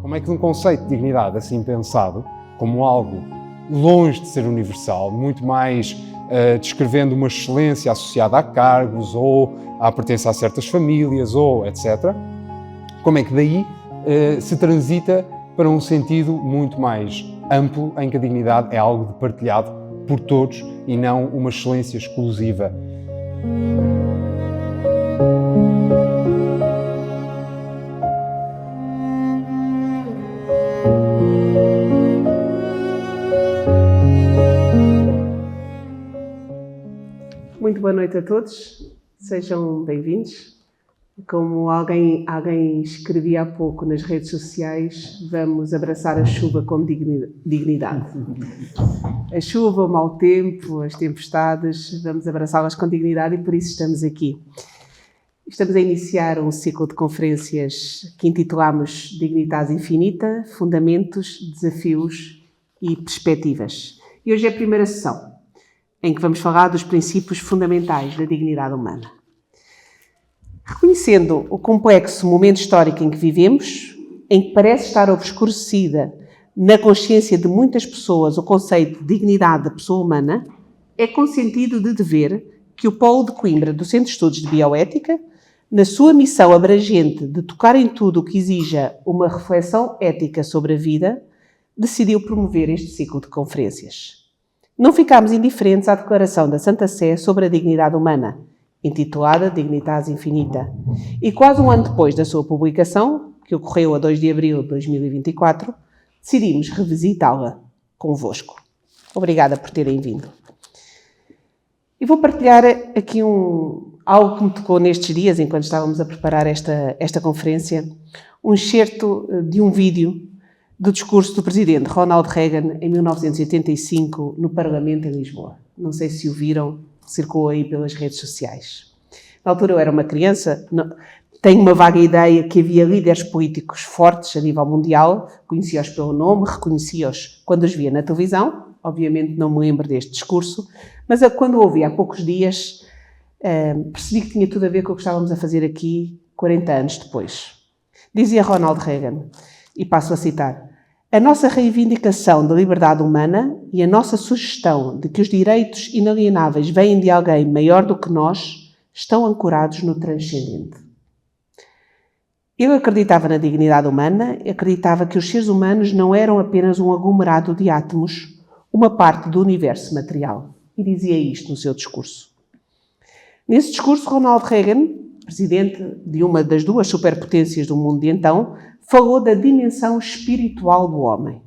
Como é que um conceito de dignidade assim pensado, como algo longe de ser universal, muito mais descrevendo uma excelência associada a cargos ou à pertença a certas famílias ou etc., como é que daí se transita para um sentido muito mais amplo em que a dignidade é algo de partilhado por todos e não uma excelência exclusiva. Muito boa noite a todos, sejam bem-vindos. Como alguém escrevia há pouco nas redes sociais, vamos abraçar a chuva como dignidade. A chuva, o mau tempo, as tempestades, vamos abraçá-las com dignidade e por isso estamos aqui. Estamos a iniciar um ciclo de conferências que intitulamos Dignidade Infinita, Fundamentos, Desafios e Perspectivas. E hoje é a primeira sessão, em que vamos falar dos princípios fundamentais da dignidade humana. Reconhecendo o complexo momento histórico em que vivemos, em que parece estar obscurecida na consciência de muitas pessoas o conceito de dignidade da pessoa humana, é com sentido de dever que o Polo de Coimbra do Centro de Estudos de Bioética, na sua missão abrangente de tocar em tudo o que exija uma reflexão ética sobre a vida, decidiu promover este ciclo de conferências. Não ficámos indiferentes à declaração da Santa Sé sobre a dignidade humana, intitulada Dignitas Infinita, e quase um ano depois da sua publicação, que ocorreu a 2 de abril de 2024, decidimos revisitá-la convosco. Obrigada por terem vindo. E vou partilhar aqui algo que me tocou nestes dias, enquanto estávamos a preparar esta conferência, um excerto de um vídeo do discurso do presidente Ronald Reagan em 1985 no Parlamento em Lisboa. Não sei se o viram, circulou aí pelas redes sociais. Na altura eu era uma criança, tenho uma vaga ideia que havia líderes políticos fortes a nível mundial, conhecia-os pelo nome, reconhecia-os quando os via na televisão, obviamente não me lembro deste discurso, mas quando o ouvi há poucos dias, percebi que tinha tudo a ver com o que estávamos a fazer aqui 40 anos depois. Dizia Ronald Reagan, e passo a citar: a nossa reivindicação da liberdade humana e a nossa sugestão de que os direitos inalienáveis vêm de alguém maior do que nós estão ancorados no transcendente. Ele acreditava na dignidade humana, acreditava que os seres humanos não eram apenas um aglomerado de átomos, uma parte do universo material. E dizia isto no seu discurso. Nesse discurso, Ronald Reagan, presidente de uma das duas superpotências do mundo de então, falou da dimensão espiritual do homem.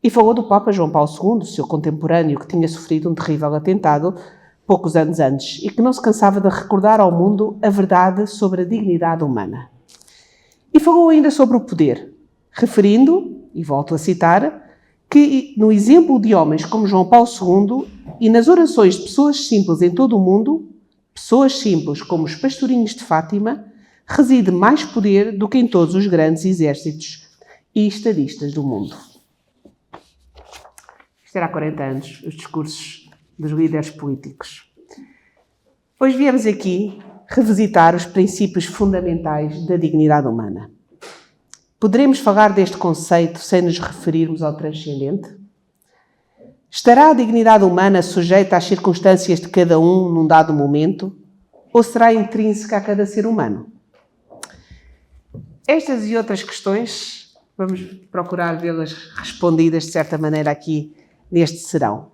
E falou do Papa João Paulo II, seu contemporâneo, que tinha sofrido um terrível atentado poucos anos antes e que não se cansava de recordar ao mundo a verdade sobre a dignidade humana. E falou ainda sobre o poder, referindo, e volto a citar, que no exemplo de homens como João Paulo II e nas orações de pessoas simples em todo o mundo, pessoas simples como os pastorinhos de Fátima, reside mais poder do que em todos os grandes exércitos e estadistas do mundo. Isto era há 40 anos, os discursos dos líderes políticos. Hoje viemos aqui revisitar os princípios fundamentais da dignidade humana. Poderemos falar deste conceito sem nos referirmos ao transcendente? Estará a dignidade humana sujeita às circunstâncias de cada um num dado momento? Ou será intrínseca a cada ser humano? Estas e outras questões, vamos procurar vê-las respondidas de certa maneira aqui neste serão.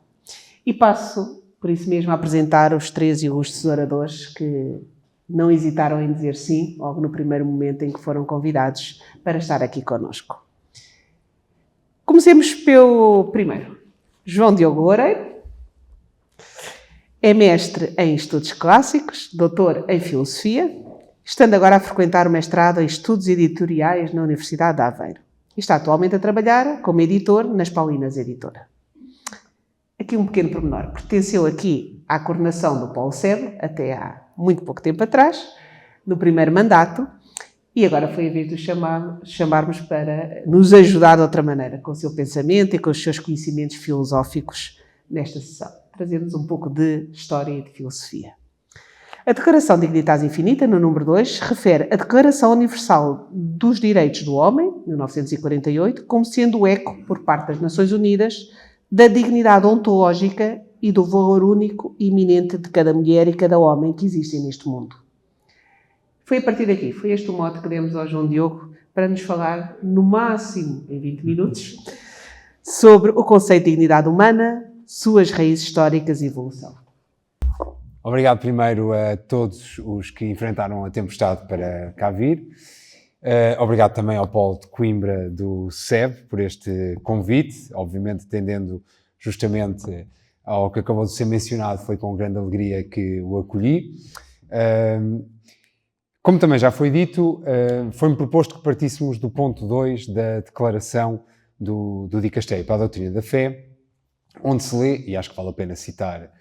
E passo, por isso mesmo, a apresentar os 3 ilustres oradores que não hesitaram em dizer sim, logo no primeiro momento em que foram convidados para estar aqui connosco. Comecemos pelo primeiro. João Diogo Loureiro é mestre em Estudos Clássicos, doutor em Filosofia, estando agora a frequentar o mestrado em Estudos Editoriais na Universidade de Aveiro. E está atualmente a trabalhar como editor nas Paulinas Editora. Aqui um pequeno pormenor. Pertenceu aqui à coordenação do Polo SEB, até há muito pouco tempo atrás, no primeiro mandato, e agora foi a vez de chamarmos para nos ajudar de outra maneira, com o seu pensamento e com os seus conhecimentos filosóficos nesta sessão. Trazer-nos um pouco de história e de filosofia. A Declaração Dignitas Infinita, no número 2, refere a Declaração Universal dos Direitos do Homem, 1948, como sendo o eco, por parte das Nações Unidas, da dignidade ontológica e do valor único e iminente de cada mulher e cada homem que existem neste mundo. Foi a partir daqui, foi este o mote que demos ao João Diogo para nos falar, no máximo em 20 minutos, sobre o conceito de dignidade humana, suas raízes históricas e evolução. Obrigado primeiro a todos os que enfrentaram a tempestade para cá vir. Obrigado também ao Paulo de Coimbra do SEB por este convite, obviamente tendendo justamente ao que acabou de ser mencionado, foi com grande alegria que o acolhi. Como também já foi dito, foi-me proposto que partíssemos do ponto 2 da declaração do Dicasteio para a Doutrina da Fé, onde se lê, e acho que vale a pena citar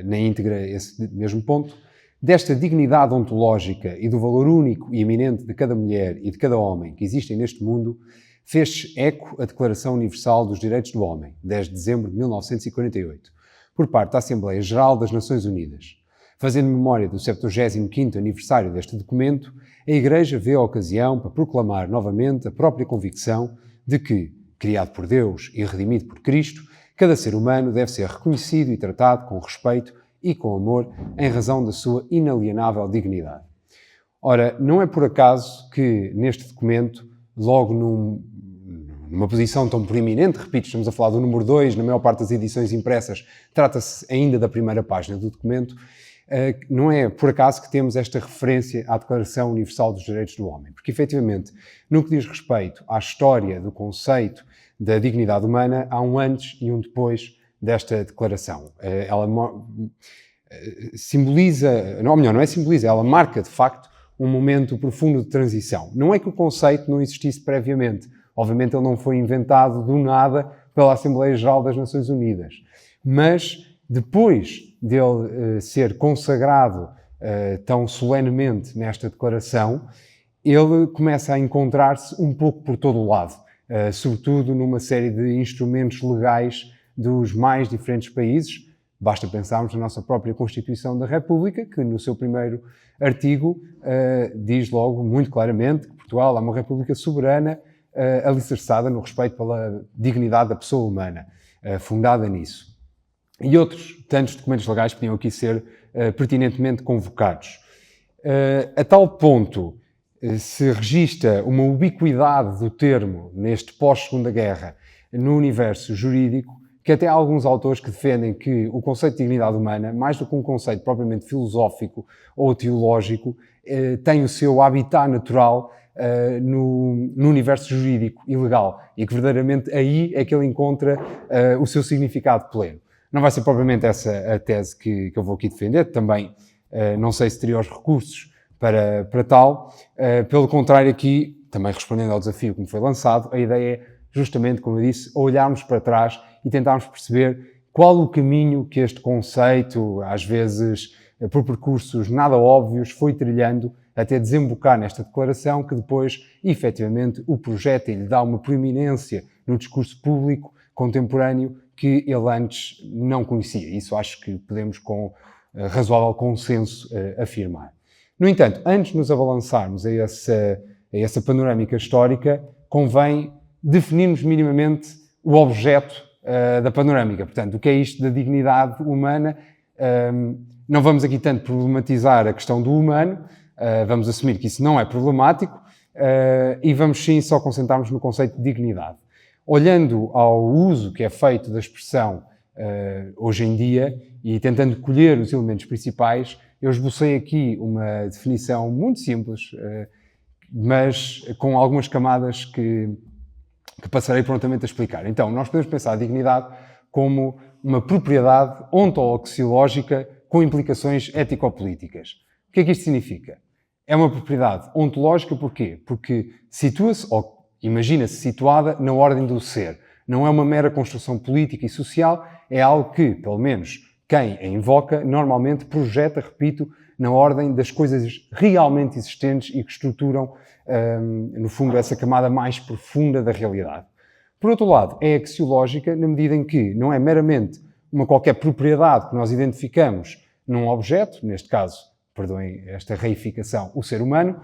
na íntegra esse mesmo ponto, desta dignidade ontológica e do valor único e eminente de cada mulher e de cada homem que existem neste mundo, fez eco a Declaração Universal dos Direitos do Homem, 10 de dezembro de 1948, por parte da Assembleia Geral das Nações Unidas. Fazendo memória do 75º aniversário deste documento, a Igreja vê a ocasião para proclamar novamente a própria convicção de que, criado por Deus e redimido por Cristo, cada ser humano deve ser reconhecido e tratado com respeito e com amor em razão da sua inalienável dignidade. Ora, não é por acaso que neste documento, logo numa posição tão preeminente, repito, estamos a falar do número 2, na maior parte das edições impressas, trata-se ainda da primeira página do documento, não é por acaso que temos esta referência à Declaração Universal dos Direitos do Homem, porque efetivamente, no que diz respeito à história do conceito da dignidade humana, há um antes e um depois desta declaração. Ela simboliza, ou melhor, não é simboliza, ela marca de facto um momento profundo de transição. Não é que o conceito não existisse previamente, obviamente ele não foi inventado do nada pela Assembleia Geral das Nações Unidas, mas depois dele ser consagrado tão solenemente nesta declaração, ele começa a encontrar-se um pouco por todo o lado, sobretudo numa série de instrumentos legais dos mais diferentes países. Basta pensarmos na nossa própria Constituição da República, que no seu primeiro artigo diz logo muito claramente que Portugal é uma república soberana, alicerçada no respeito pela dignidade da pessoa humana, fundada nisso. E outros tantos documentos legais podiam aqui ser pertinentemente convocados. A tal ponto se registra uma ubiquidade do termo neste pós-Segunda Guerra no universo jurídico, que até há alguns autores que defendem que o conceito de dignidade humana, mais do que um conceito propriamente filosófico ou teológico, tem o seu habitat natural no universo jurídico e legal, e que verdadeiramente aí é que ele encontra o seu significado pleno. Não vai ser propriamente essa a tese que eu vou aqui defender, também não sei se teria os recursos para tal. Pelo contrário, aqui, também respondendo ao desafio que me foi lançado, a ideia é justamente, como eu disse, olharmos para trás e tentarmos perceber qual o caminho que este conceito, às vezes por percursos nada óbvios, foi trilhando até desembocar nesta declaração que depois, efetivamente, o projeta e lhe dá uma proeminência no discurso público contemporâneo que ele antes não conhecia. Isso acho que podemos, com razoável consenso, afirmar. No entanto, antes de nos abalançarmos a essa panorâmica histórica, convém definirmos minimamente o objeto da panorâmica. Portanto, o que é isto da dignidade humana? Não vamos aqui tanto problematizar a questão do humano, vamos assumir que isso não é problemático e vamos sim só concentrarmos no conceito de dignidade. Olhando ao uso que é feito da expressão hoje em dia e tentando colher os elementos principais, eu esbocei aqui uma definição muito simples, mas com algumas camadas que passarei prontamente a explicar. Então, nós podemos pensar a dignidade como uma propriedade ontológica com implicações ético-políticas. O que é que isto significa? É uma propriedade ontológica porquê? Porque situa-se, ou imagina-se situada na ordem do ser. Não é uma mera construção política e social, é algo que, pelo menos, quem a invoca, normalmente projeta, repito, na ordem das coisas realmente existentes e que estruturam, no fundo, essa camada mais profunda da realidade. Por outro lado, é axiológica na medida em que não é meramente uma qualquer propriedade que nós identificamos num objeto, neste caso perdoem esta reificação, o ser humano,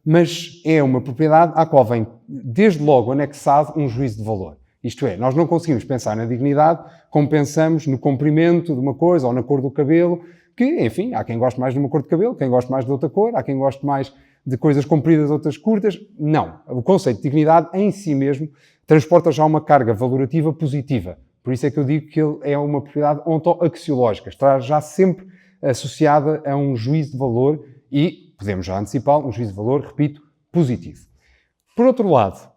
mas é uma propriedade à qual vem, desde logo, anexado um juízo de valor. Isto é, nós não conseguimos pensar na dignidade como pensamos no comprimento de uma coisa ou na cor do cabelo, que, enfim, há quem goste mais de uma cor de cabelo, quem goste mais de outra cor, há quem goste mais de coisas compridas, outras curtas. Não. O conceito de dignidade, em si mesmo, transporta já uma carga valorativa positiva. Por isso é que eu digo que ele é uma propriedade ontoaxiológica. Está já sempre associada a um juízo de valor e, podemos já antecipá-lo, um juízo de valor, repito, positivo. Por outro lado,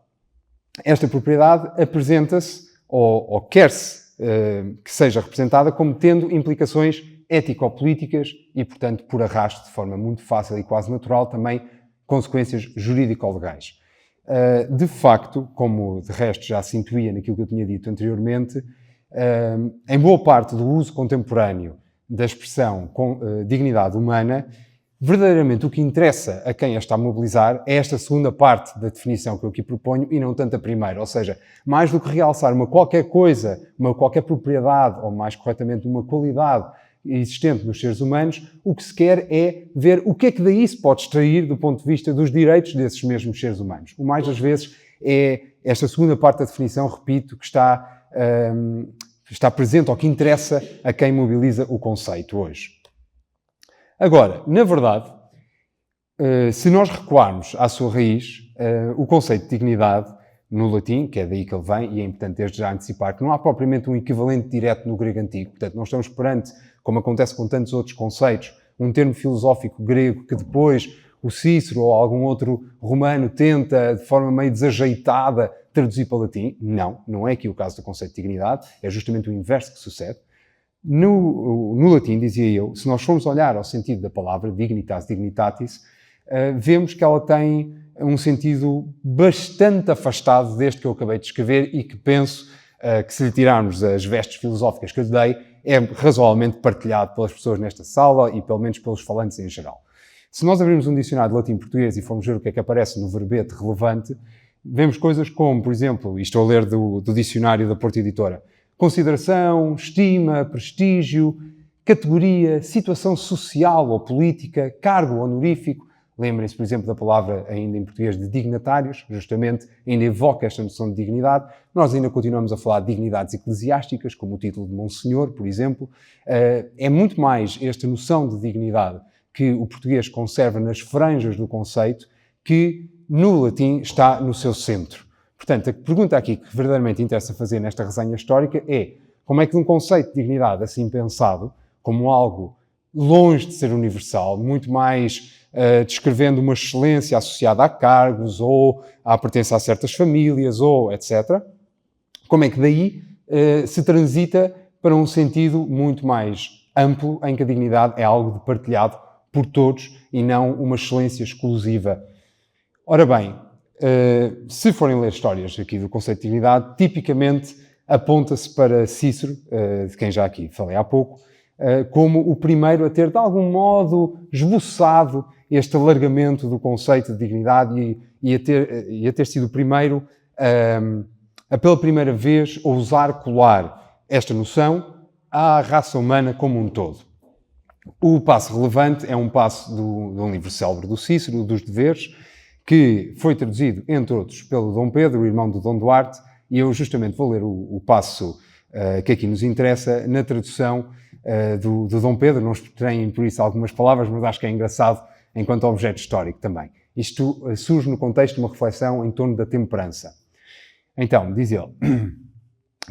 esta propriedade apresenta-se, ou quer-se que seja representada como tendo implicações ético-políticas e, portanto, por arrasto, de forma muito fácil e quase natural, também consequências jurídico-legais. De facto, como de resto já se intuía naquilo que eu tinha dito anteriormente, em boa parte do uso contemporâneo da expressão dignidade humana, verdadeiramente o que interessa a quem a está a mobilizar é esta segunda parte da definição que eu aqui proponho e não tanto a primeira. Ou seja, mais do que realçar uma qualquer coisa, uma qualquer propriedade, ou mais corretamente uma qualidade existente nos seres humanos, o que se quer é ver o que é que daí se pode extrair do ponto de vista dos direitos desses mesmos seres humanos. O mais das vezes é esta segunda parte da definição, repito, que está presente ou que interessa a quem mobiliza o conceito hoje. Agora, na verdade, se nós recuarmos à sua raiz, o conceito de dignidade, no latim, que é daí que ele vem, e é importante desde já antecipar que não há propriamente um equivalente direto no grego antigo. Portanto, nós estamos perante, como acontece com tantos outros conceitos, um termo filosófico grego que depois o Cícero ou algum outro romano tenta, de forma meio desajeitada, traduzir para o latim. Não, não é aqui o caso do conceito de dignidade, é justamente o inverso que sucede. No latim, dizia eu, se nós formos olhar ao sentido da palavra dignitas, dignitatis, vemos que ela tem um sentido bastante afastado deste que eu acabei de escrever e que penso que, se lhe tirarmos as vestes filosóficas que eu lhe dei, é razoavelmente partilhado pelas pessoas nesta sala e pelo menos pelos falantes em geral. Se nós abrirmos um dicionário de latim-português e formos ver o que é que aparece no verbete relevante, vemos coisas como, por exemplo, e estou a ler do dicionário da Porta Editora, consideração, estima, prestígio, categoria, situação social ou política, cargo honorífico. Lembrem-se, por exemplo, da palavra ainda em português de dignatários, justamente ainda evoca esta noção de dignidade. Nós ainda continuamos a falar de dignidades eclesiásticas, como o título de Monsenhor, por exemplo. É muito mais esta noção de dignidade que o português conserva nas franjas do conceito, que no latim está no seu centro. Portanto, a pergunta aqui que verdadeiramente interessa fazer nesta resenha histórica é como é que um conceito de dignidade assim pensado, como algo longe de ser universal, muito mais descrevendo uma excelência associada a cargos ou à pertença a certas famílias ou etc., como é que daí se transita para um sentido muito mais amplo em que a dignidade é algo de partilhado por todos e não uma excelência exclusiva. Ora bem, se forem ler histórias aqui do conceito de dignidade, tipicamente aponta-se para Cícero, de quem já aqui falei há pouco, como o primeiro a ter de algum modo esboçado este alargamento do conceito de dignidade e a ter sido o primeiro a pela primeira vez ousar colar esta noção à raça humana como um todo. O passo relevante é um passo de um livro célebre do Cícero, dos Deveres, que foi traduzido, entre outros, pelo Dom Pedro, o irmão do Dom Duarte, e eu justamente vou ler o passo que aqui nos interessa na tradução do Dom Pedro. Não estranhem por isso algumas palavras, mas acho que é engraçado enquanto objeto histórico também. Isto surge no contexto de uma reflexão em torno da temperança. Então, diz ele,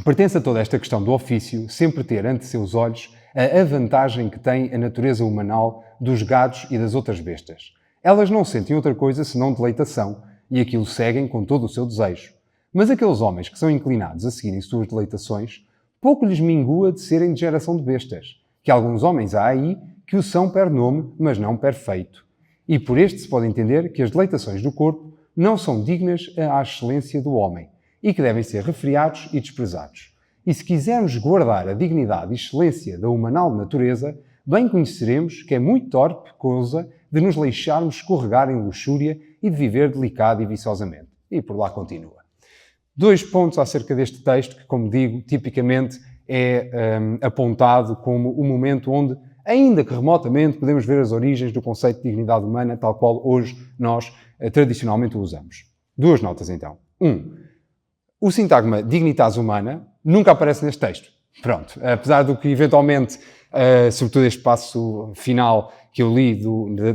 pertence a toda esta questão do ofício sempre ter ante seus olhos a vantagem que tem a natureza humanal dos gados e das outras bestas. Elas não sentem outra coisa senão deleitação, e aquilo seguem com todo o seu desejo. Mas aqueles homens que são inclinados a seguirem suas deleitações, pouco lhes mingua de serem de geração de bestas, que alguns homens há aí que o são per nome, mas não per feito. E por este se pode entender que as deleitações do corpo não são dignas à excelência do homem, e que devem ser refriados e desprezados. E se quisermos guardar a dignidade e excelência da humanal natureza, bem conheceremos que é muito torpe coisa de nos deixarmos escorregar em luxúria e de viver delicado e viciosamente. E por lá continua. 2 pontos acerca deste texto que, como digo, tipicamente é apontado como o momento onde ainda que remotamente podemos ver as origens do conceito de dignidade humana, tal qual hoje nós tradicionalmente o usamos. 2 notas então. 1. O sintagma dignitas humana nunca aparece neste texto. Pronto. Apesar do que eventualmente, sobretudo este passo final que eu li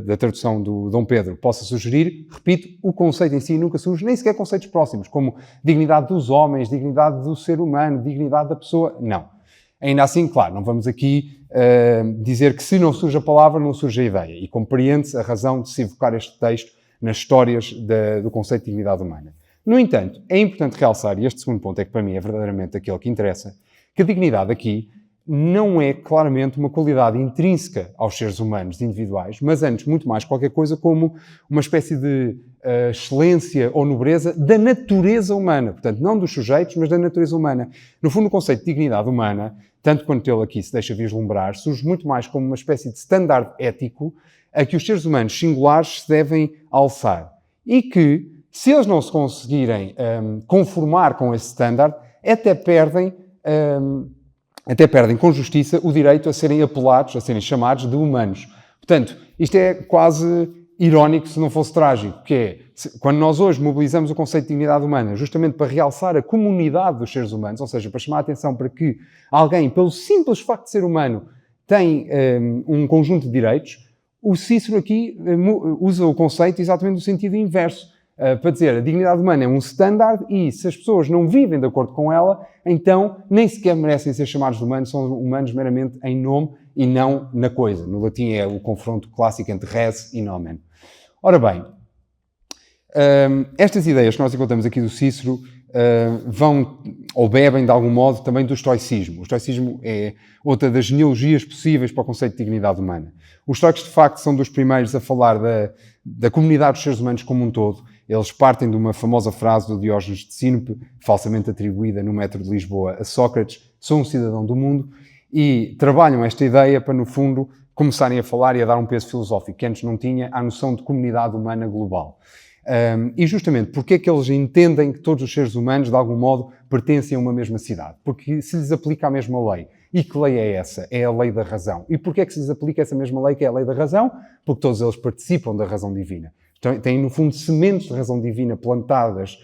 da tradução do Dom Pedro possa sugerir, repito, o conceito em si nunca surge, nem sequer conceitos próximos, como dignidade dos homens, dignidade do ser humano, dignidade da pessoa. Não. Ainda assim, claro, não vamos aqui dizer que se não surge a palavra, não surge a ideia. E compreende-se a razão de se evocar este texto nas histórias do conceito de dignidade humana. No entanto, é importante realçar, e este segundo ponto é que para mim é verdadeiramente aquele que interessa, que a dignidade aqui não é claramente uma qualidade intrínseca aos seres humanos individuais, mas antes muito mais qualquer coisa como uma espécie de excelência ou nobreza da natureza humana. Portanto, não dos sujeitos, mas da natureza humana. No fundo, o conceito de dignidade humana, tanto quanto ele aqui se deixa vislumbrar, surge muito mais como uma espécie de standard ético a que os seres humanos singulares se devem alçar. E que, se eles não se conseguirem conformar com esse standard, até perdem com justiça o direito a serem apelados, a serem chamados de humanos. Portanto, isto é quase irónico se não fosse trágico, que é, quando nós hoje mobilizamos o conceito de dignidade humana justamente para realçar a comunidade dos seres humanos, ou seja, para chamar a atenção para que alguém, pelo simples facto de ser humano, tem um conjunto de direitos, o Cícero aqui usa o conceito exatamente no sentido inverso, para dizer a dignidade humana é um standard e se as pessoas não vivem de acordo com ela, então nem sequer merecem ser chamados de humanos, são humanos meramente em nome e não na coisa. No latim é o confronto clássico entre res e nomen. Ora bem, estas ideias que nós encontramos aqui do Cícero vão ou bebem de algum modo também do estoicismo. O estoicismo é outra das genealogias possíveis para o conceito de dignidade humana. Os estoicos, de facto, são dos primeiros a falar da comunidade dos seres humanos como um todo. Eles partem de uma famosa frase do Diógenes de Sinope, falsamente atribuída no Metro de Lisboa a Sócrates: sou um cidadão do mundo, e trabalham esta ideia para, no fundo, começarem a falar e a dar um peso filosófico que antes não tinha à noção de comunidade humana global. E justamente porque é que eles entendem que todos os seres humanos, de algum modo, pertencem a uma mesma cidade? Porque se lhes aplica a mesma lei. E que lei é essa? É a lei da razão. E porquê é que se lhes aplica essa mesma lei que é a lei da razão? Porque todos eles participam da razão divina. Têm, no fundo, sementes de razão divina plantadas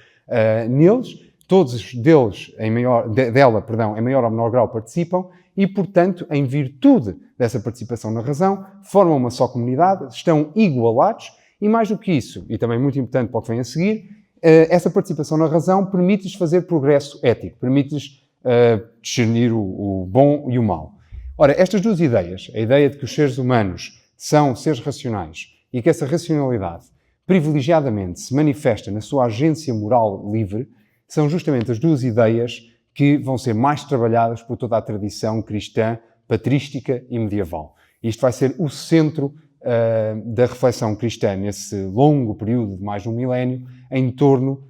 neles, todos deles, em maior ou menor grau, participam e, portanto, em virtude dessa participação na razão, formam uma só comunidade, estão igualados e, mais do que isso, e também muito importante para o que vem a seguir, essa participação na razão permite-lhes fazer progresso ético, permite-lhes discernir o bom e o mau. Ora, estas duas ideias, a ideia de que os seres humanos são seres racionais e que essa racionalidade privilegiadamente se manifesta na sua agência moral livre, são justamente as duas ideias que vão ser mais trabalhadas por toda a tradição cristã, patrística e medieval. Isto vai ser o centro da reflexão cristã nesse longo período de mais de um milénio, em torno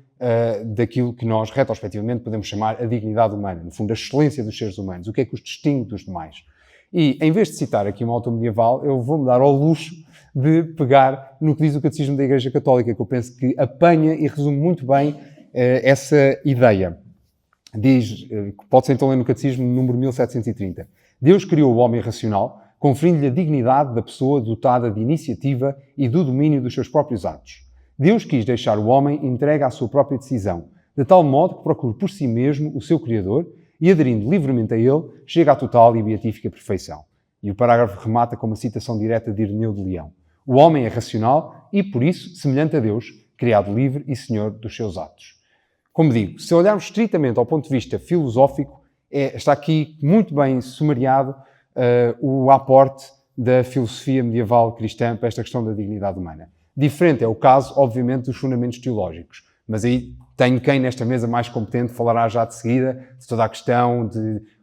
daquilo que nós, retrospectivamente, podemos chamar a dignidade humana, no fundo, a excelência dos seres humanos, o que é que os distingue dos demais. E, em vez de citar aqui um autor medieval, eu vou-me dar ao luxo de pegar no que diz o Catecismo da Igreja Católica, que eu penso que apanha e resume muito bem essa ideia. Diz, pode-se então ler no Catecismo, número 1730. Deus criou o homem racional, conferindo-lhe a dignidade da pessoa dotada de iniciativa e do domínio dos seus próprios atos. Deus quis deixar o homem entregue à sua própria decisão, de tal modo que procure por si mesmo o seu Criador e, aderindo livremente a ele, chega à total e beatífica perfeição. E o parágrafo remata com uma citação direta de Ireneu de Leão. O homem é racional e, por isso, semelhante a Deus, criado livre e senhor dos seus atos. Como digo, se olharmos estritamente ao ponto de vista filosófico, está aqui muito bem sumariado o aporte da filosofia medieval cristã para esta questão da dignidade humana. Diferente é o caso, obviamente, dos fundamentos teológicos. Mas aí tenho quem nesta mesa mais competente falará já de seguida de toda a questão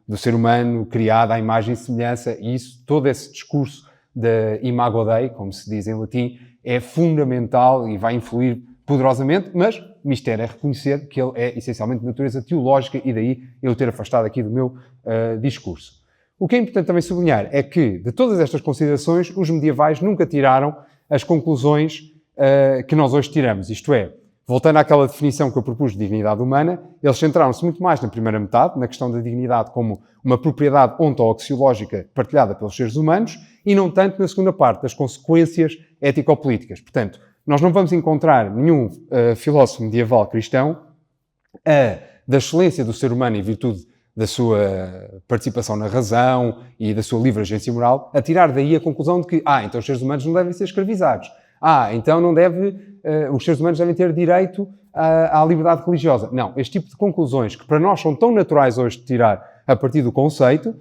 do ser humano criado à imagem e semelhança, e isso, todo esse discurso da Imago Dei, como se diz em latim, é fundamental e vai influir poderosamente, mas mistério é reconhecer que ele é essencialmente de natureza teológica e daí eu ter afastado aqui do meu discurso. O que é importante também sublinhar é que, de todas estas considerações, os medievais nunca tiraram as conclusões que nós hoje tiramos. Isto é, voltando àquela definição que eu propus de dignidade humana, eles centraram-se muito mais na primeira metade, na questão da dignidade como uma propriedade ontoaxiológica partilhada pelos seres humanos, e não tanto na segunda parte, das consequências ético-políticas. Portanto, nós não vamos encontrar nenhum filósofo medieval cristão da excelência do ser humano em virtude da sua participação na razão e da sua livre agência moral, a tirar daí a conclusão de que, então os seres humanos não devem ser escravizados. Então os seres humanos devem ter direito à liberdade religiosa. Não, este tipo de conclusões, que para nós são tão naturais hoje de tirar a partir do conceito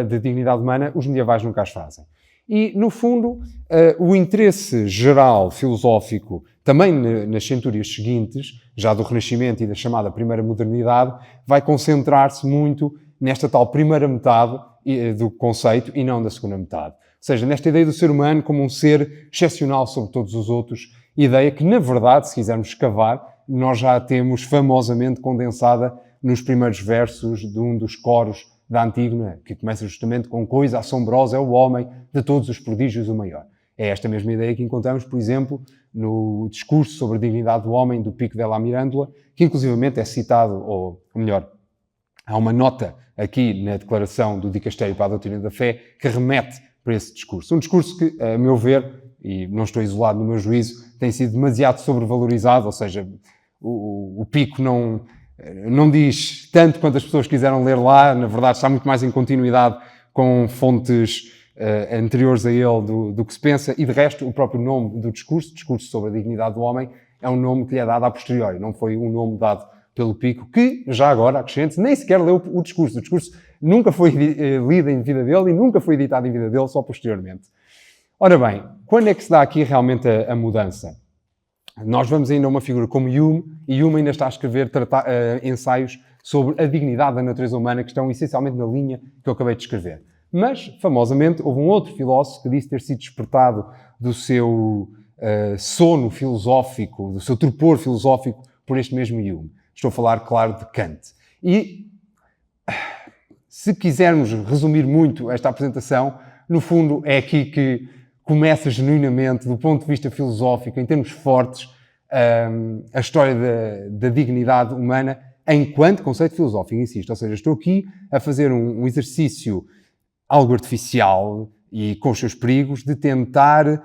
de dignidade humana, os medievais nunca as fazem. E, no fundo, o interesse geral filosófico, também nas centúrias seguintes, já do Renascimento e da chamada Primeira Modernidade, vai concentrar-se muito nesta tal primeira metade do conceito e não da segunda metade. Ou seja, nesta ideia do ser humano como um ser excepcional sobre todos os outros, ideia que, na verdade, se quisermos escavar, nós já temos famosamente condensada nos primeiros versos de um dos coros da Antígona, que começa justamente com coisa assombrosa é o homem, de todos os prodígios o maior. É esta mesma ideia que encontramos, por exemplo, no discurso sobre a dignidade do homem do Pico della Mirandola, que inclusivamente é citado, ou melhor, há uma nota aqui na declaração do Dicastério para a Doutrina da Fé que remete para esse discurso. Um discurso que, a meu ver, e não estou isolado no meu juízo, tem sido demasiado sobrevalorizado, ou seja, o Pico não diz tanto quanto as pessoas quiseram ler lá, na verdade está muito mais em continuidade com fontes anteriores a ele do que se pensa, e de resto o próprio nome do discurso sobre a dignidade do homem, é um nome que lhe é dado a posteriori, não foi um nome dado pelo Pico, que já agora, acrescente, nem sequer leu o discurso. O discurso nunca foi lido em vida dele e nunca foi editado em vida dele, só posteriormente. Ora bem, quando é que se dá aqui realmente a mudança? Nós vamos ainda a uma figura como Hume, e Hume ainda está a escrever ensaios sobre a dignidade da natureza humana, que estão essencialmente na linha que eu acabei de escrever. Mas, famosamente, houve um outro filósofo que disse ter sido despertado do seu sono filosófico, do seu torpor filosófico, por este mesmo Hume. Estou a falar, claro, de Kant. E, se quisermos resumir muito esta apresentação, no fundo é aqui que começa genuinamente, do ponto de vista filosófico, em termos fortes, a história da dignidade humana enquanto conceito filosófico, insisto. Ou seja, estou aqui a fazer um exercício algo artificial e com os seus perigos de tentar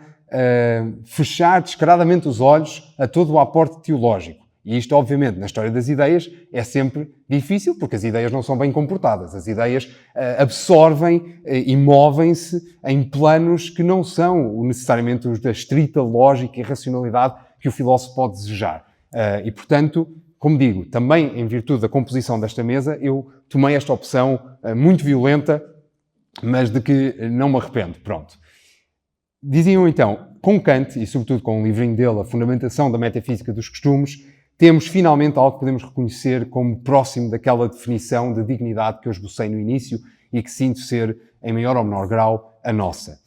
fechar descaradamente os olhos a todo o aporte teológico. E isto, obviamente, na história das ideias é sempre difícil, porque as ideias não são bem comportadas. As ideias absorvem e movem-se em planos que não são necessariamente os da estrita lógica e racionalidade que o filósofo pode desejar. E, portanto, como digo, também em virtude da composição desta mesa, eu tomei esta opção muito violenta, mas de que não me arrependo. Pronto. Diziam então, com Kant, e sobretudo com o livrinho dele, A Fundamentação da Metafísica dos Costumes, temos finalmente algo que podemos reconhecer como próximo daquela definição de dignidade que eu esbocei no início e que sinto ser, em maior ou menor grau, a nossa.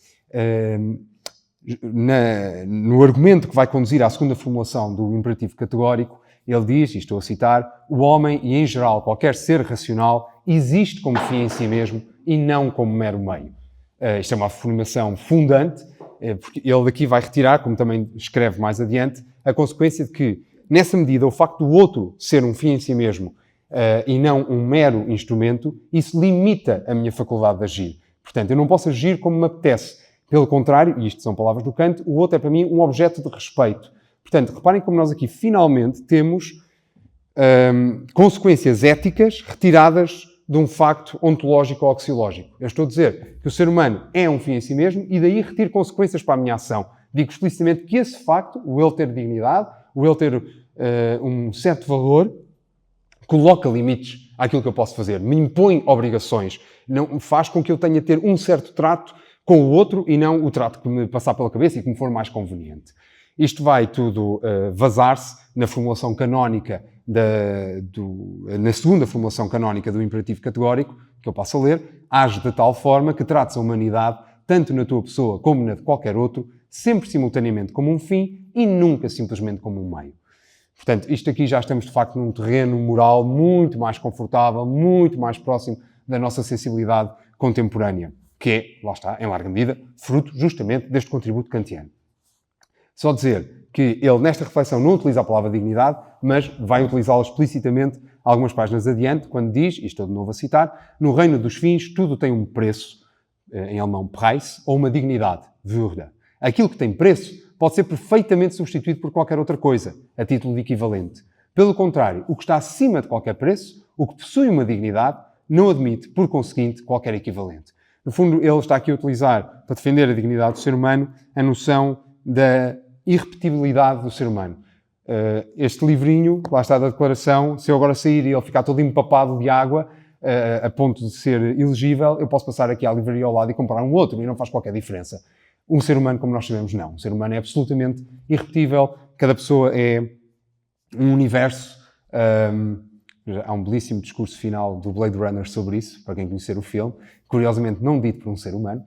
No argumento que vai conduzir à segunda formulação do imperativo categórico, ele diz, e estou a citar, o homem e, em geral, qualquer ser racional existe como fim em si mesmo e não como mero meio. Isto é uma afirmação fundante, porque ele daqui vai retirar, como também escreve mais adiante, a consequência de que, nessa medida, o facto do outro ser um fim em si mesmo e não um mero instrumento, isso limita a minha faculdade de agir. Portanto, eu não posso agir como me apetece. Pelo contrário, e isto são palavras do Kant, o outro é para mim um objeto de respeito. Portanto, reparem como nós aqui finalmente temos consequências éticas retiradas de um facto ontológico ou axiológico. Eu estou a dizer que o ser humano é um fim em si mesmo e daí retiro consequências para a minha ação. Digo explicitamente que esse facto, o ele ter dignidade, o ele ter um certo valor, coloca limites àquilo que eu posso fazer, me impõe obrigações, não faz com que eu tenha de ter um certo trato com o outro e não o trato que me passar pela cabeça e que me for mais conveniente. Isto vai tudo vazar-se na formulação canónica, na segunda formulação canónica do imperativo categórico, que eu passo a ler, age de tal forma que trates a humanidade, tanto na tua pessoa como na de qualquer outro, sempre simultaneamente como um fim e nunca simplesmente como um meio. Portanto, isto aqui já estamos de facto num terreno moral muito mais confortável, muito mais próximo da nossa sensibilidade contemporânea, que é, lá está, em larga medida, fruto justamente deste contributo kantiano. Só dizer, que ele, nesta reflexão, não utiliza a palavra dignidade, mas vai utilizá-la explicitamente algumas páginas adiante, quando diz, e estou de novo a citar, no reino dos fins tudo tem um preço, em alemão Preis, ou uma dignidade, Würde. Aquilo que tem preço pode ser perfeitamente substituído por qualquer outra coisa, a título de equivalente. Pelo contrário, o que está acima de qualquer preço, o que possui uma dignidade, não admite, por conseguinte, qualquer equivalente. No fundo, ele está aqui a utilizar, para defender a dignidade do ser humano, a noção da irrepetibilidade do ser humano. Este livrinho, lá está da declaração, se eu agora sair e ele ficar todo empapado de água, a ponto de ser ilegível, eu posso passar aqui à livraria ao lado e comprar um outro, e não faz qualquer diferença. Um ser humano, como nós sabemos, não. Um ser humano é absolutamente irrepetível, cada pessoa é um universo. Há um belíssimo discurso final do Blade Runner sobre isso, para quem conhecer o filme, curiosamente não dito por um ser humano.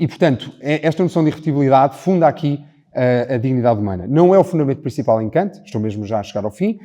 Portanto, esta noção de irrepetibilidade funda aqui a dignidade humana. Não é o fundamento principal em Kant, estou mesmo já a chegar ao fim.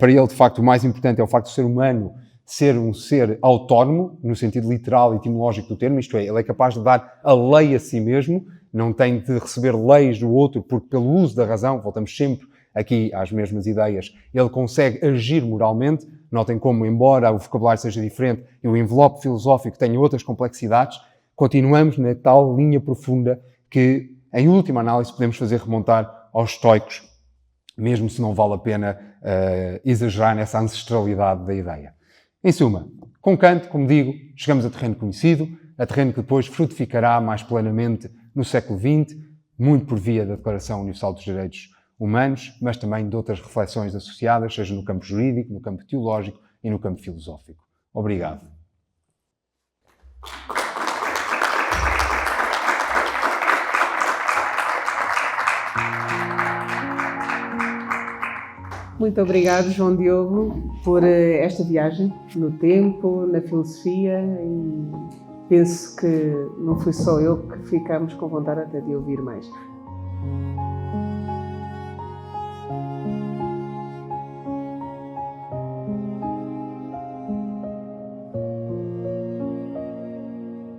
Para ele, de facto, o mais importante é o facto de ser humano ser um ser autónomo, no sentido literal e etimológico do termo, isto é, ele é capaz de dar a lei a si mesmo, não tem de receber leis do outro, porque pelo uso da razão, voltamos sempre aqui às mesmas ideias, ele consegue agir moralmente. Notem como, embora o vocabulário seja diferente e o envelope filosófico tenha outras complexidades, continuamos na tal linha profunda que, em última análise, podemos fazer remontar aos estoicos, mesmo se não vale a pena exagerar nessa ancestralidade da ideia. Em suma, com Kant, como digo, chegamos a terreno conhecido, a terreno que depois frutificará mais plenamente no século XX, muito por via da Declaração Universal dos Direitos Humanos, mas também de outras reflexões associadas, seja no campo jurídico, no campo teológico e no campo filosófico. Obrigado. Muito obrigado, João Diogo, por esta viagem no tempo, na filosofia, e penso que não fui só eu que ficamos com vontade até de ouvir mais.